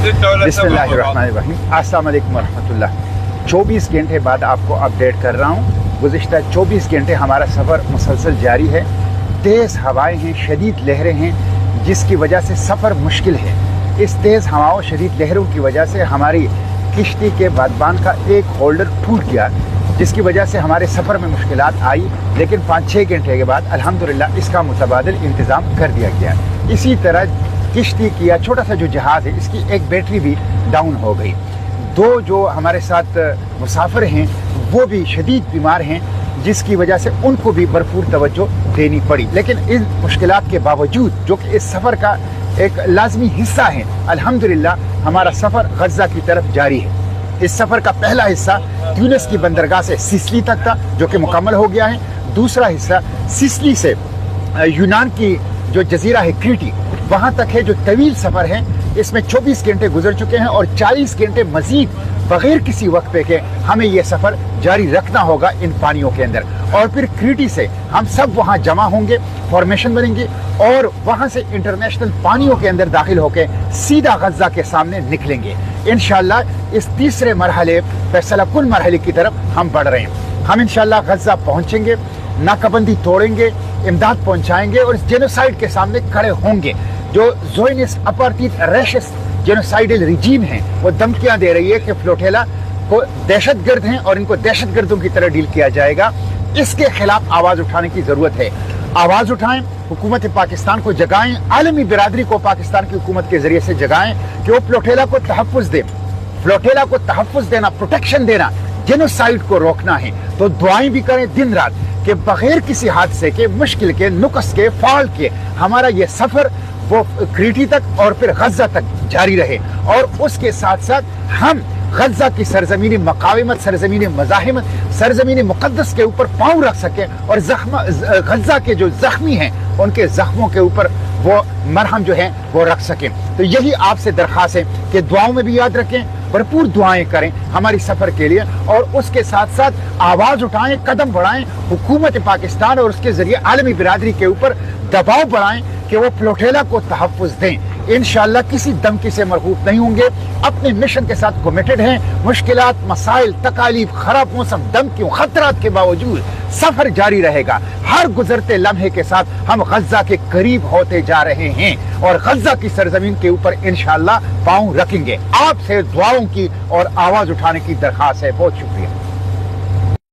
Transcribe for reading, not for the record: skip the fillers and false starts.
बिस्मिल्लाहिर्रहमानिर्रहीम। अस्सलाम वालेकुम वरहमतुल्लाह। 24 घंटे बाद आपको अपडेट कर रहा हूँ। गुज़िश्ता 24 घंटे हमारा सफ़र मुसलसल जारी है। तेज़ हवाएं हैं, शदीद लहरें हैं, जिसकी वजह से सफ़र मुश्किल है। इस तेज़ हवाओं शदीद लहरों की वजह से हमारी किश्ती के बादबान का एक होल्डर टूट गया, जिसकी वजह से हमारे सफ़र में मुश्किलात आई। लेकिन 5-6 घंटे के बाद अल्हम्दुलिल्लाह इसका मुतबादिल इंतज़ाम कर दिया गया। इसी तरह किश्ती की या छोटा सा जो जहाज़ है, इसकी एक बैटरी भी डाउन हो गई। 2 जो हमारे साथ मुसाफिर हैं वो भी शदीद बीमार हैं, जिसकी वजह से उनको भी भरपूर तवज्जो देनी पड़ी। लेकिन इन मुश्किलात के बावजूद, जो कि इस सफ़र का एक लाजमी हिस्सा है, अल्हम्दुलिल्लाह हमारा सफ़र गज़ा की तरफ जारी है। इस सफ़र का पहला हिस्सा ट्यूनिस की बंदरगाह से सिसिली तक था, जो कि मुकम्मल हो गया है। दूसरा हिस्सा सिसिली से यूनान की जो जजीरा है क्रीटी, वहाँ तक है, जो तवील सफ़र है। इसमें 24 घंटे गुजर चुके हैं और 40 घंटे मजीद बगैर किसी वक्फे के हमें यह सफ़र जारी रखना होगा इन पानियों के अंदर। और फिर क्रीटी से हम सब वहाँ जमा होंगे, फॉर्मेशन बनेंगे और वहाँ से इंटरनेशनल पानियों के अंदर दाखिल होकर सीधा गज़ा के सामने निकलेंगे। इंशाअल्लाह इस तीसरे मरहले फैसला कुल मरहले की तरफ हम बढ़ रहे हैं। हम इंशाअल्लाह गज़ा पहुँचेंगे, नाकाबंदी तोड़ेंगे, इमदाद पहुँचाएंगे और इस जेनोसाइड के सामने खड़े होंगे। जो ज़ोयनिस्ट अपार्थाइड रैशिस्ट जेनोसाइडल रिजीम है, वो धमकियां दे रही है कि फ्लोटेला को दहशतगर्द हैं और इनको दहशतगर्दों की तरह डील किया जाएगा। इसके खिलाफ आवाज उठाने की जरूरत है। आवाज उठाएं, हुकूमत पाकिस्तान को जगाएं, आलमी बिरादरी को पाकिस्तान की हुकूमत के जरिए से जगाएं कि वो फ्लोटेला को तहफ़्फ़ुज़ दें। फ्लोटेला को तहफ़्फ़ुज़ देना, प्रोटेक्शन देना, जेनोसाइड को रोकना है। तो दुआएं भी करें दिन रात कि बगैर किसी हादसे के, मुश्किल के, नुक्स के, फॉल्ट के हमारा ये सफर वो क्रीटी तक और फिर गज़ा तक जारी रहे। और उसके साथ साथ हम गज़ा की सरजमीनी मकाविमत, सरजमीनी मज़ाहिमत, सरजमीनी मुक़द्दस के ऊपर पाँव रख सकें और गज़ा के जो ज़ख्मी हैं उनके ज़ख्मों के ऊपर वो मरहम जो है वो रख सकें। तो यही आपसे दरख्वास्त है कि दुआओं में भी याद रखें, भरपूर दुआएं करें हमारी सफ़र के लिए और उसके साथ साथ आवाज़ उठाएं, कदम बढ़ाएं, हुकूमत पाकिस्तान और उसके ज़रिए आलमी बिरादरी के ऊपर दबाव बढ़ाएं कि वो फ्लोटेला को तहफ़्फ़ुज़ दें। इंशाअल्लाह किसी धमकी से मरहूब नहीं होंगे, अपने मिशन के साथ कमिटेड हैं। मुश्किलात, मसाइल, तकालीफ, खराब मौसम, धमकियों, खतरात के बावजूद सफ़र जारी रहेगा। हर गुजरते लम्हे के साथ हम गज़ा के करीब होते जा रहे हैं और गज़ा की सरजमीन के ऊपर इंशाअल्लाह पाँव रखेंगे। आपसे दुआओं की और आवाज़ उठाने की दरख्वास्त है। बहुत शुक्रिया।